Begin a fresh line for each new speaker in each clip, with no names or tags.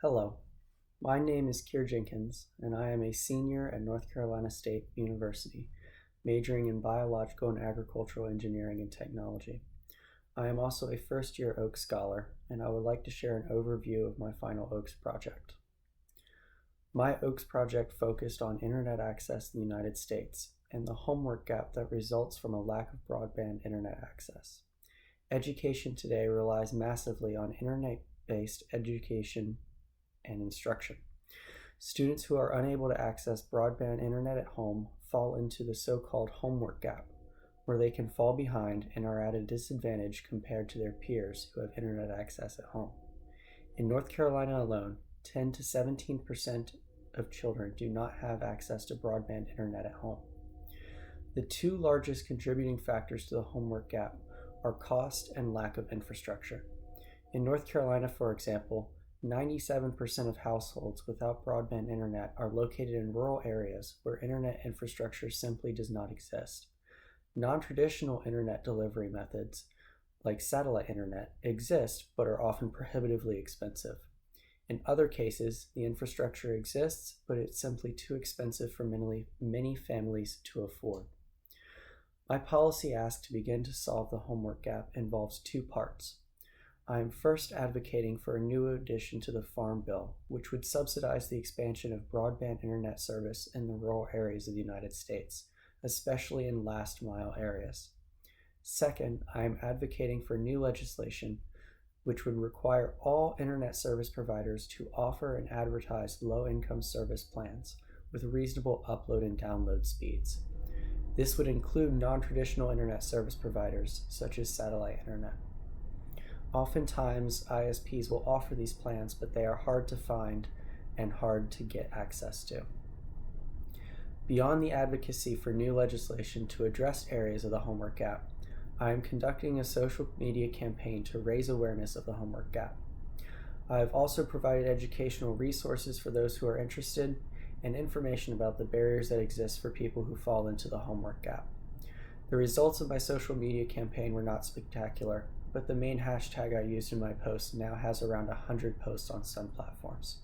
Hello, my name is Keir Jenkins, and I am a senior at North Carolina State University, majoring in biological and agricultural engineering and technology. I am also a first-year Oaks Scholar, and I would like to share an overview of my final Oaks project. My Oaks project focused on internet access in the United States and the homework gap that results from a lack of broadband internet access. Education today relies massively on internet-based education and instruction. Students who are unable to access broadband internet at home fall into the so-called homework gap, where they can fall behind and are at a disadvantage compared to their peers who have internet access at home. In North Carolina alone, 10 to 17% of children do not have access to broadband internet at home. The two largest contributing factors to the homework gap are cost and lack of infrastructure. In North Carolina, for example, 97% of households without broadband internet are located in rural areas where internet infrastructure simply does not exist. Non-traditional internet delivery methods, like satellite internet, exist but are often prohibitively expensive. In other cases, the infrastructure exists, but it's simply too expensive for many families to afford. My policy ask to begin to solve the homework gap involves two parts. I am first advocating for a new addition to the Farm Bill, which would subsidize the expansion of broadband internet service in the rural areas of the United States, especially in last-mile areas. Second, I am advocating for new legislation which would require all internet service providers to offer and advertise low-income service plans with reasonable upload and download speeds. This would include non-traditional internet service providers, such as satellite internet. Oftentimes, ISPs will offer these plans, but they are hard to find and hard to get access to. Beyond the advocacy for new legislation to address areas of the homework gap, I am conducting a social media campaign to raise awareness of the homework gap. I have also provided educational resources for those who are interested and information about the barriers that exist for people who fall into the homework gap. The results of my social media campaign were not spectacular, but the main hashtag I used in my post now has around 100 posts on some platforms.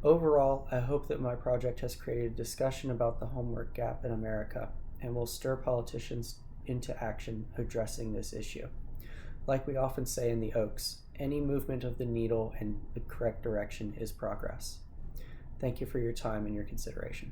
Overall, I hope that my project has created discussion about the homework gap in America and will stir politicians into action addressing this issue. Like we often say in the Oaks, any movement of the needle in the correct direction is progress. Thank you for your time and your consideration.